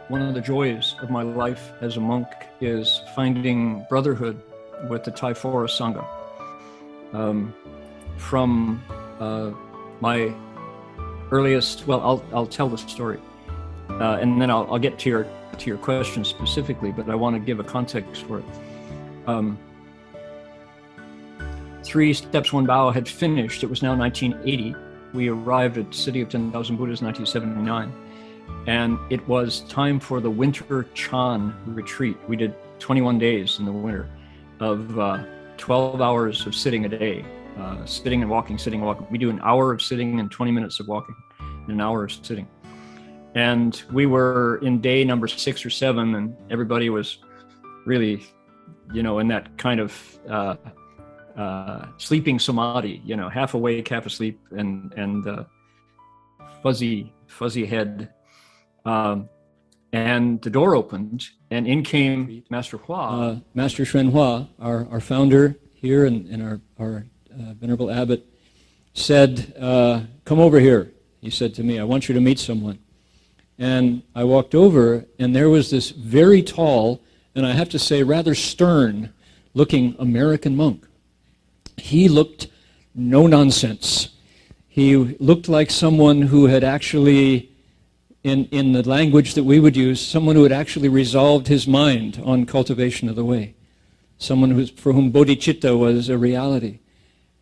One of the joys of my life as a monk is finding brotherhood with the Thai Forest Sangha. From my earliest, well, I'll tell the story, and then I'll get to your to your question specifically, but I want to give a context for it. 3 Steps, 1 Bow had finished. It was now 1980. We arrived at City of 10,000 Buddhas in 1979. And it was time for the winter Chan retreat. We did 21 days in the winter of 12 hours of sitting a day, sitting and walking, sitting and walking. We do an hour of sitting and 20 minutes of walking, and an hour of sitting. And we were in day number 6 or 7, and everybody was really, in that kind of sleeping samadhi, half awake, half asleep, and fuzzy head. And the door opened, and in came Master Hua. Master Hsuan Hua, our founder here, and our Venerable Abbot, said, "Come over here," he said to me. "I want you to meet someone." And I walked over, and there was this very tall, and I have to say rather stern-looking American monk. He looked no nonsense. He looked like someone who had actually, in the language that we would use, someone who had actually resolved his mind on cultivation of the way. Someone for whom bodhicitta was a reality.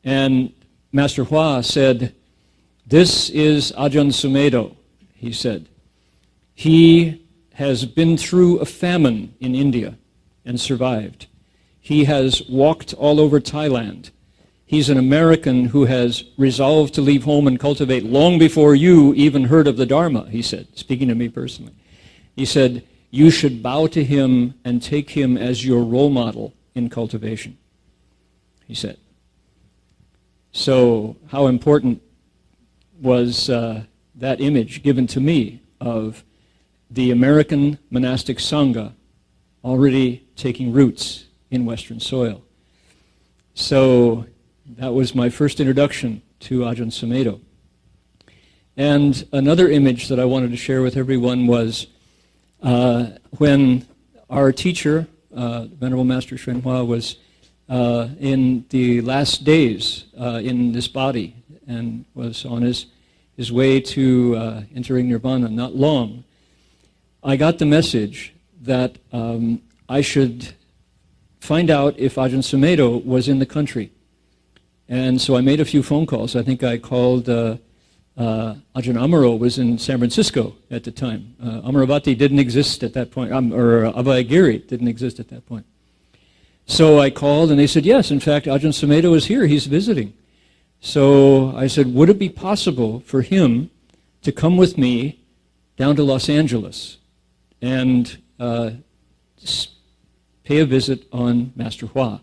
And Master Hua said, "This is Ajahn Sumedho," he said. "He has been through a famine in India and survived. He has walked all over Thailand. He's an American who has resolved to leave home and cultivate long before you even heard of the Dharma," he said, speaking to me personally. He said, "You should bow to him and take him as your role model in cultivation," he said. So how important was that image given to me of the American monastic Sangha already taking roots in Western soil. So that was my first introduction to Ajahn Sumedho. And another image that I wanted to share with everyone was when our teacher, Venerable Master Hsuan Hua, was in the last days in this body and was on his way to entering nirvana not long. I got the message that I should find out if Ajahn Sumedho was in the country. And so I made a few phone calls. I think I called Ajahn Amaro was in San Francisco at the time. Amaravati didn't exist at that point, or Abhayagiri didn't exist at that point. So I called and they said, yes, in fact, Ajahn Sumedho is here, he's visiting. So I said, would it be possible for him to come with me down to Los Angeles and pay a visit on Master Hua?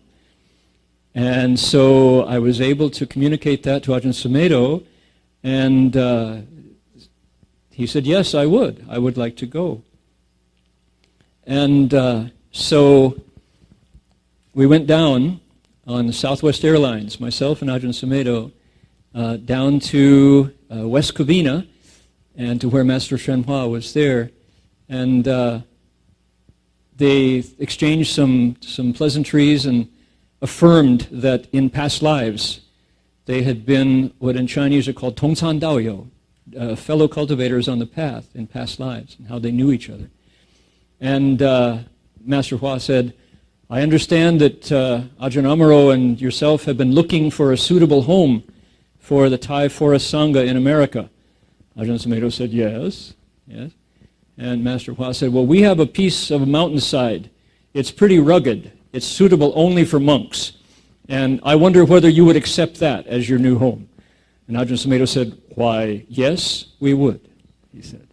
And so I was able to communicate that to Ajahn Sumedho, and he said, yes, I would like to go. And so we went down on the Southwest Airlines, myself and Ajahn Sumedho, down to West Covina and to where Master Hsuan Hua was there. And they exchanged some pleasantries and affirmed that in past lives they had been what in Chinese are called tongcan daoyo, fellow cultivators on the path in past lives, and how they knew each other. And Master Hua said, I understand that Ajahn Amaro and yourself have been looking for a suitable home for the Thai Forest Sangha in America. Ajahn Sumedho said, yes. And Master Hua said, well, we have a piece of a mountainside. It's pretty rugged. It's suitable only for monks. And I wonder whether you would accept that as your new home. And Ajahn Sumedho said, why, yes, we would, he said.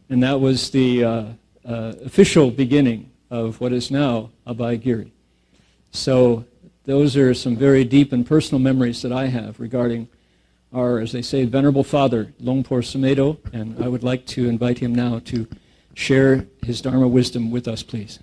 And that was the official beginning of what is now Abhayagiri. So those are some very deep and personal memories that I have regarding our, as they say, Venerable Father, Luang Por Sumedho, and I would like to invite him now to share his Dharma wisdom with us, please.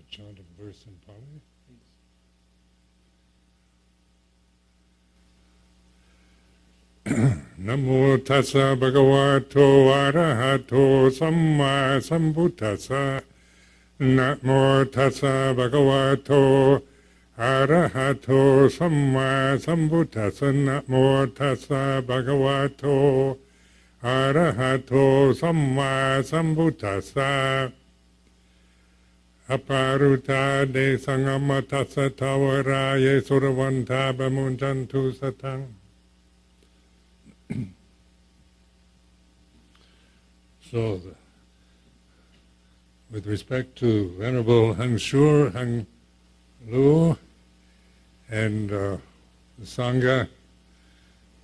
chant a verse in Pali. Namo tassa bhagavato arahato samma sambuddhassa. Namo tassa bhagavato arahato samma sambuddhassa. Namo tassa bhagavato arahato samma sambuddhassa. Aparuta de sangama tassa tawaraye suravanta bamunjantu satang. So, with respect to Venerable Hang Lu and the Sangha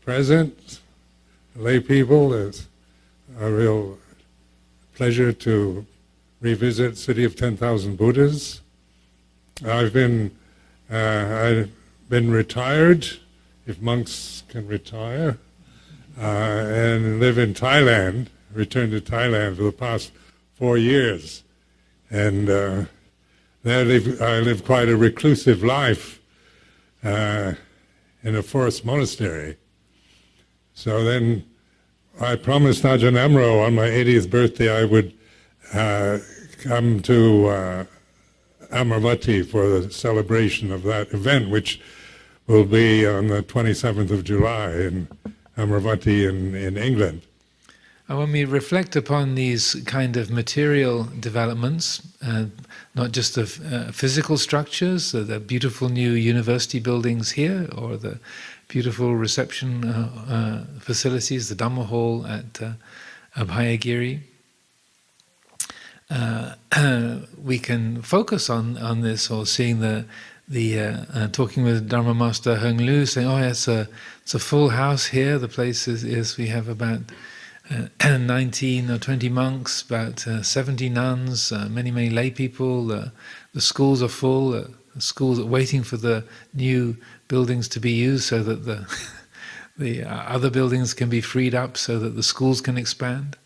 present, lay people, it's a real pleasure to revisit City of 10,000 Buddhas. I've been retired, if monks can retire, and live in Thailand, returned to Thailand for the past 4 years. And there I lived quite a reclusive life in a forest monastery. So then I promised Ajahn Amaro on my 80th birthday I would come to Amaravati for the celebration of that event, which will be on the 27th of July in Amaravati in England. And when we reflect upon these kind of material developments, not just the physical structures, the beautiful new university buildings here, or the beautiful reception facilities, the Dhamma hall at Abhayagiri, we can focus on this, or seeing the talking with Dharma Master Heng Lu, saying, "Oh, it's a full house here. The place is we have about 19 or 20 monks, about 70 nuns, many lay people. The schools are full. The schools are waiting for the new buildings to be used, so that the other buildings can be freed up, so that the schools can expand."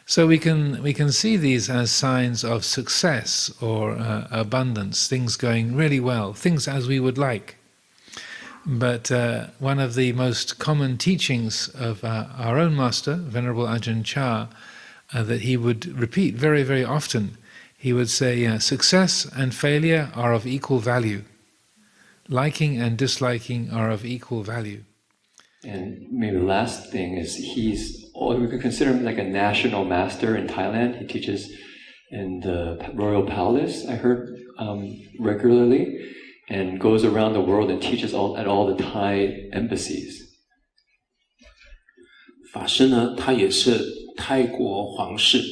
So we can see these as signs of success or abundance, things going really well, things as we would like. But one of the most common teachings of our own master, Venerable Ajahn Chah, that he would repeat very, very often, he would say, success and failure are of equal value. Liking and disliking are of equal value. And maybe the last thing is we could consider him like a national master in Thailand. He teaches in the Royal Palace, I heard, regularly, and goes around the world and teaches at all the Thai embassies. 法师呢，他也是泰国皇室，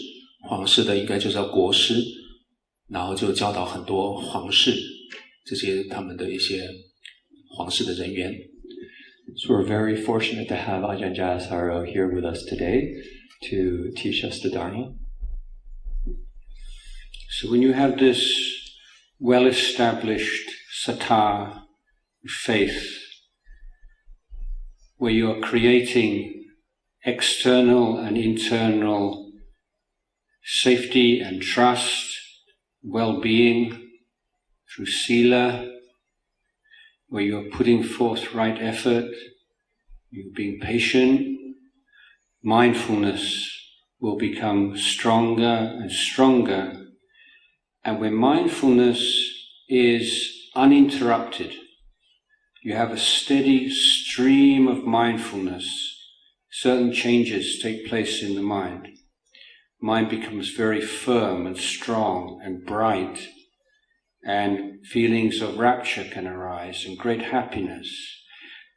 皇室的应该就叫国师，然后就教导很多皇室这些他们的一些皇室的人员。So we're very fortunate to have Ajahn Jayasaro here with us today to teach us the Dharma. So when you have this well-established sattva, faith, where you are creating external and internal safety and trust, well-being through sila, where you are putting forth right effort, you're being patient, mindfulness will become stronger and stronger. And when mindfulness is uninterrupted, you have a steady stream of mindfulness, certain changes take place in the mind. Mind becomes very firm and strong and bright, and feelings of rapture can arise and great happiness.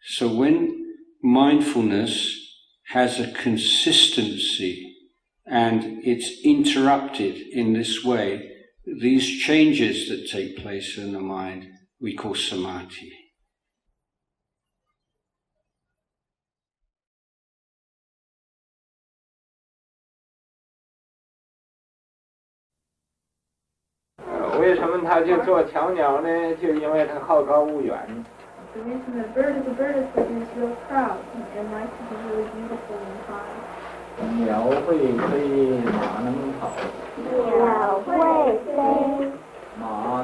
So when mindfulness has a consistency and it's interrupted in this way, these changes that take place in the mind we call samadhi. The reason the bird is a bird is because he's real proud and likes to be really beautiful and high. 鸟会飞，马能跑。鸟会飞，马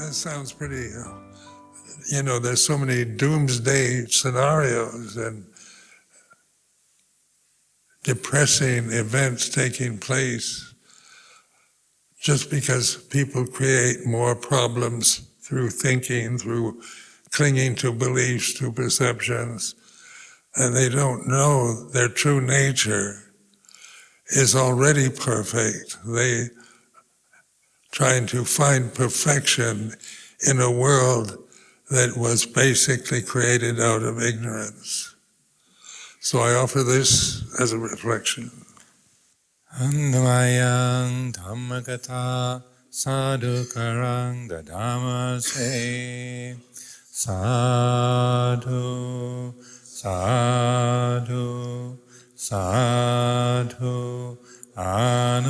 that sounds pretty, there's so many doomsday scenarios and depressing events taking place just because people create more problems through thinking, through clinging to beliefs, to perceptions, and they don't know their true nature is already perfect. They trying to find perfection in a world that was basically created out of ignorance. So I offer this as a reflection. Andmayang Dhammakatha Sadhukarang Dadamase Sadhu Sadhu Sadhu Anumodami.